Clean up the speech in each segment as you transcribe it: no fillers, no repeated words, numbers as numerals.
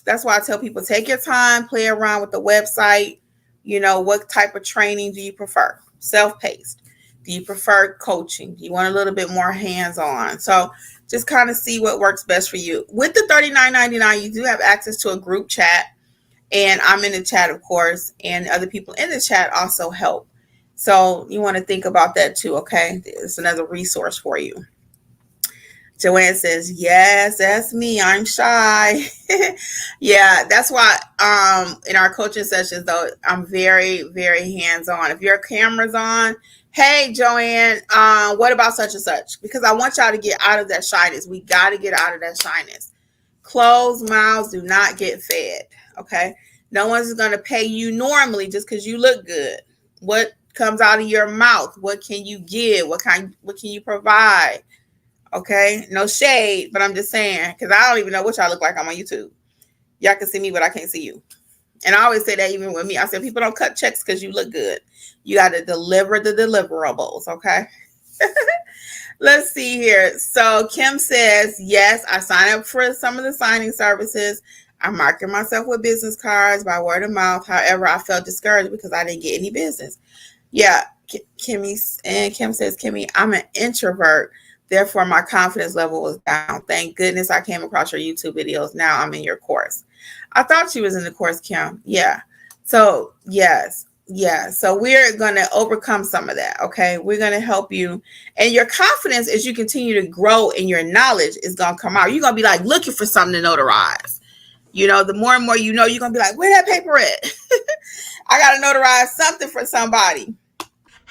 That's why I tell people, take your time, play around with the website. What type of training do you prefer? Self-paced? Do you prefer coaching? Do you want a little bit more hands-on? So just kind of see what works best for you. With the $39.99, you do have access to a group chat. And I'm in the chat, of course, and other people in the chat also help. So you want to think about that too, okay? It's another resource for you. Joanne says, yes, that's me. I'm shy. Yeah, that's why in our coaching sessions, though, I'm very, very hands-on. If your camera's on, hey, Joanne, what about such and such? Because I want y'all to get out of that shyness. We got to get out of that shyness. Closed mouths do not get fed, okay? No one's going to pay you normally just because you look good. What comes out of your mouth? What can you give? What can you provide? Okay, no shade, but I'm just saying, because I don't even know what y'all look like. I'm on YouTube. Y'all can see me, but I can't see you. And I always say that even with me. I said, people don't cut checks because you look good. You got to deliver the deliverables, okay? Let's see here. So Kim says, yes, I signed up for some of the signing services. I'm marketing myself with business cards by word of mouth. However, I felt discouraged because I didn't get any business. Yeah, Kim says, Kimmi, I'm an introvert. Therefore, my confidence level was down. Thank goodness I came across your YouTube videos. Now I'm in your course. I thought she was in the course, Kim. Yeah. So, yes. Yeah. So we're going to overcome some of that. Okay. We're going to help you. And your confidence, as you continue to grow in your knowledge, is going to come out. You're going to be like looking for something to notarize. The more and more you're going to be like, where that paper at? I got to notarize something for somebody.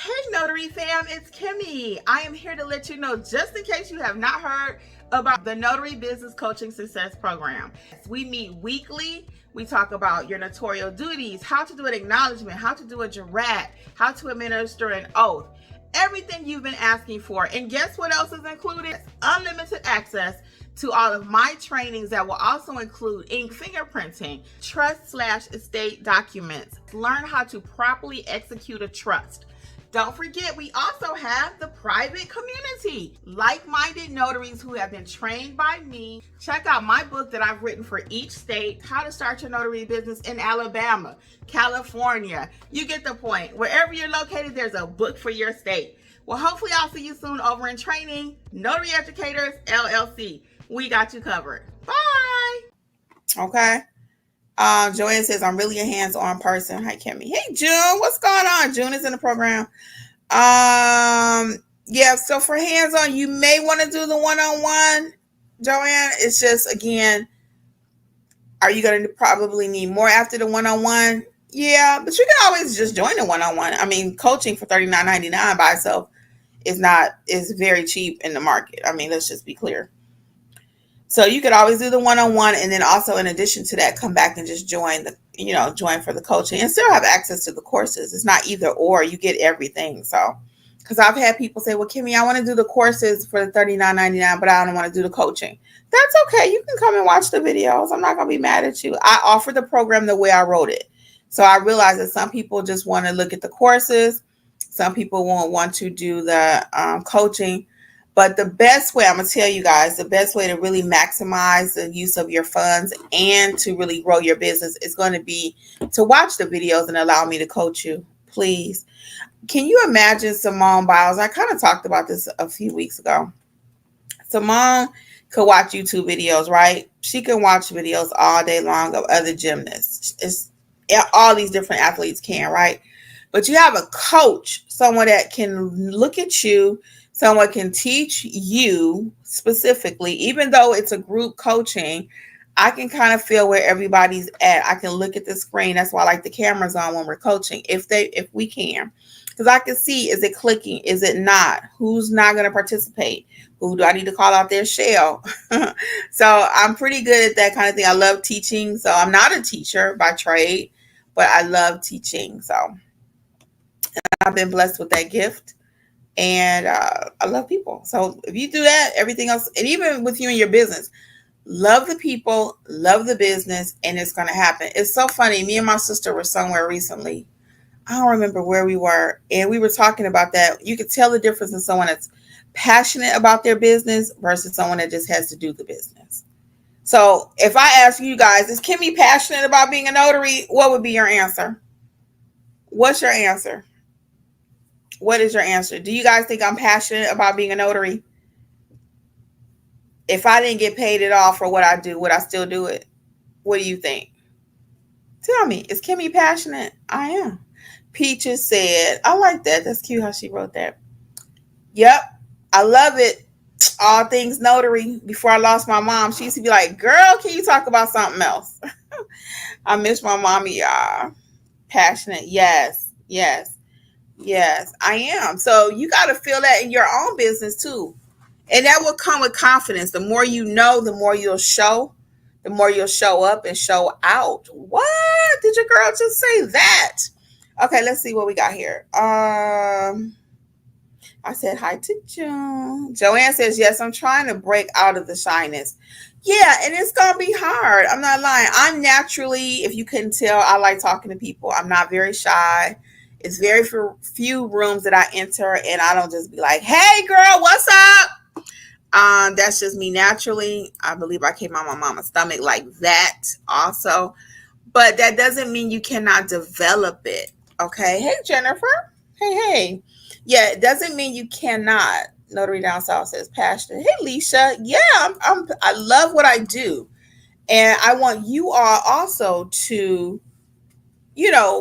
Hey Notary fam, it's Kimmi. I am here to let you know, just in case you have not heard about the Notary Business Coaching Success Program. We meet weekly. We talk about your notarial duties, how to do an acknowledgement, how to do a jurat, how to administer an oath, everything you've been asking for. And guess what else is included? Unlimited access to all of my trainings that will also include ink fingerprinting, trust/estate documents, learn how to properly execute a trust. Don't forget, we also have the private community, like-minded notaries who have been trained by me. Check out my book that I've written for each state, How to Start Your Notary Business in Alabama, California. You get the point. Wherever you're located, there's a book for your state. Well, hopefully I'll see you soon over in training. Notary Educators, LLC. We got you covered. Bye. Okay. Joanne says, I'm really a hands-on person. Hi, Kimmi. Hey, June. What's going on? June is in the program. Yeah, so for hands-on, you may want to do the one-on-one, Joanne. It's just, again, are you going to probably need more after the one-on-one? Yeah, but you can always just join the one-on-one. I mean, coaching for $39.99 by itself is very cheap in the market. I mean, let's just be clear. So you could always do the one-on-one, and then also in addition to that, come back and just join for the coaching and still have access to the courses. It's not either or, you get everything. So, because I've had people say, well, Kimmi, I want to do the courses for the $39.99, but I don't want to do the coaching. That's okay. You can come and watch the videos. I'm not going to be mad at you. I offer the program the way I wrote it. So I realize that some people just want to look at the courses. Some people won't want to do the coaching. But the best way, I'm going to tell you guys, the best way to really maximize the use of your funds and to really grow your business is going to be to watch the videos and allow me to coach you, please. Can you imagine Simone Biles? I kind of talked about this a few weeks ago. Simone could watch YouTube videos, right? She can watch videos all day long of other gymnasts. All these different athletes can, right? But you have a coach, someone that can look at you, someone can teach you specifically, even though it's a group coaching. I can kind of feel where everybody's at. I can look at the screen. That's why I like the cameras on when we're coaching, if we can. Because I can see, is it clicking? Is it not? Who's not going to participate? Who do I need to call out their shell? So I'm pretty good at that kind of thing. I love teaching. So I'm not a teacher by trade, but I love teaching. So I've been blessed with that gift. And I love people. So if you do that, everything else, and even with you and your business, love the people, love the business, and it's going to happen. It's so funny. Me and my sister were somewhere recently. I don't remember where we were, and we were talking about that. You could tell the difference in someone that's passionate about their business versus someone that just has to do the business. So if I ask you guys, is Kimmi passionate about being a notary? What would be your answer? What's your answer? What is your answer? Do you guys think I'm passionate about being a notary? If I didn't get paid at all for what I do, would I still do it? What do you think? Tell me, is Kimmi passionate? I am. Peaches said, I like that. That's cute how she wrote that. Yep, I love it. All things notary. Before I lost my mom, she used to be like, girl, can you talk about something else? I miss my mommy, y'all. Passionate. Yes, yes, yes, I am. So you got to feel that in your own business too. And that will come with confidence. The more you know, the more you'll show, the more you'll show up and show out. What? Did your girl just say that? Okay, let's see what we got here. I said hi to Joan. Joanne says, yes, I'm trying to break out of the shyness. Yeah, and it's going to be hard. I'm not lying. I'm naturally, if you couldn't tell, I like talking to people. I'm not very shy. It's very few rooms that I enter, and I don't just be like, hey, girl, what's up? That's just me naturally. I believe I came out my mama's stomach like that also. But that doesn't mean you cannot develop it. Okay. Hey, Jennifer. Hey. Yeah, it doesn't mean you cannot. Notary Down South says passionate. Hey, Leisha. Yeah, I love what I do. And I want you all also to,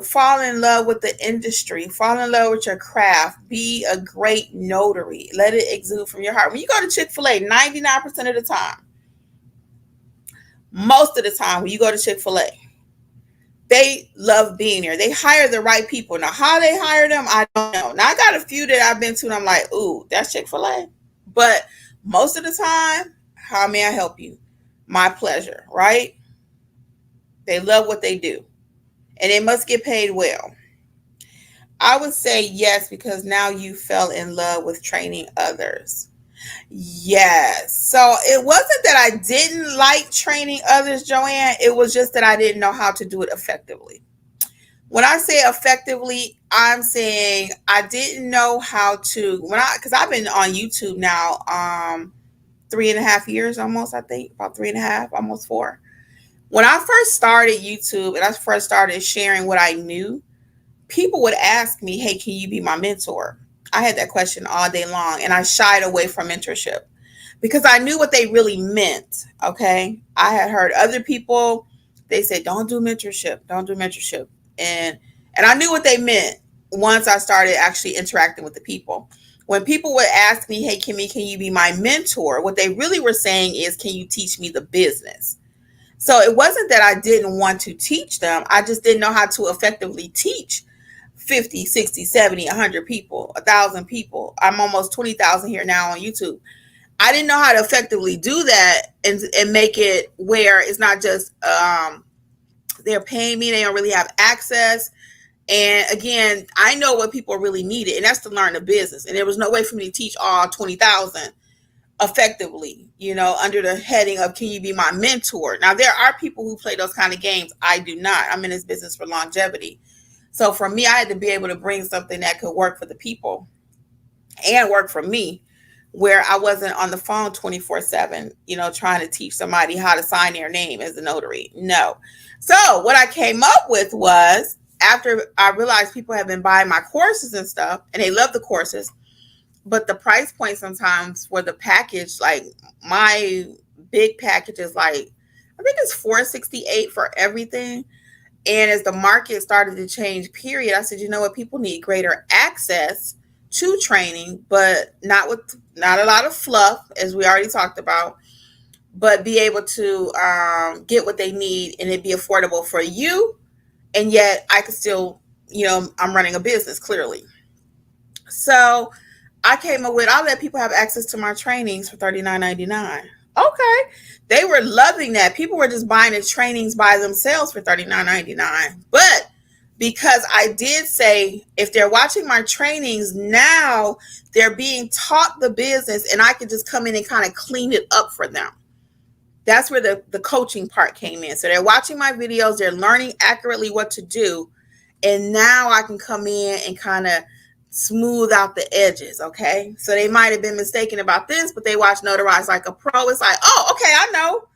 fall in love with the industry, fall in love with your craft, be a great notary. Let it exude from your heart. When you go to Chick-fil-A, 99% of the time, most of the time when you go to Chick-fil-A, they love being there. They hire the right people. Now, how they hire them, I don't know. Now, I got a few that I've been to, and I'm like, ooh, that's Chick-fil-A. But most of the time, how may I help you? My pleasure, right? They love what they do, and they must get paid well. I would say yes, because now you fell in love with training others. Yes. So it wasn't that I didn't like training others, Joanne. It was just that I didn't know how to do it effectively. When I say effectively, I'm saying I didn't know how to, because I've been on YouTube now 3.5 years almost, I think, about 3.5, almost 4. When I first started YouTube and I first started sharing what I knew, people would ask me, hey, can you be my mentor? I had that question all day long, and I shied away from mentorship because I knew what they really meant. Okay. I had heard other people, they said, don't do mentorship. Don't do mentorship. And I knew what they meant once I started actually interacting with the people. When people would ask me, hey, Kimmi, can you be my mentor? What they really were saying is, can you teach me the business? So it wasn't that I didn't want to teach them. I just didn't know how to effectively teach 50, 60, 70, 100 people, 1,000 people. I'm almost 20,000 here now on YouTube. I didn't know how to effectively do that and make it where it's not just they're paying me, they don't really have access. And again, I know what people really needed, and that's to learn the business. And there was no way for me to teach all 20,000 effectively, under the heading of, can you be my mentor? Now, there are people who play those kind of games. I do not. I'm in this business for longevity. So for me, I had to be able to bring something that could work for the people and work for me, where I wasn't on the phone 24/7, trying to teach somebody how to sign their name as a notary. No. So what I came up with was, after I realized people have been buying my courses and stuff, and they love the courses, but the price point sometimes for the package, like my big package is like, I think it's $468 for everything. And as the market started to change, period, I said, you know what, people need greater access to training, but not a lot of fluff, as we already talked about, but be able to get what they need, and it be affordable for you. And yet I could still, I'm running a business, clearly. So I came up with, I'll let people have access to my trainings for $39.99. Okay. They were loving that. People were just buying the trainings by themselves for $39.99. But because I did say, if they're watching my trainings now, they're being taught the business, and I could just come in and kind of clean it up for them. That's where the coaching part came in. So they're watching my videos, they're learning accurately what to do, And now I can come in and kind of smooth out the edges. Okay. So they might have been mistaken about this, but they watch Notarize Like a Pro. It's like, oh, okay, I know.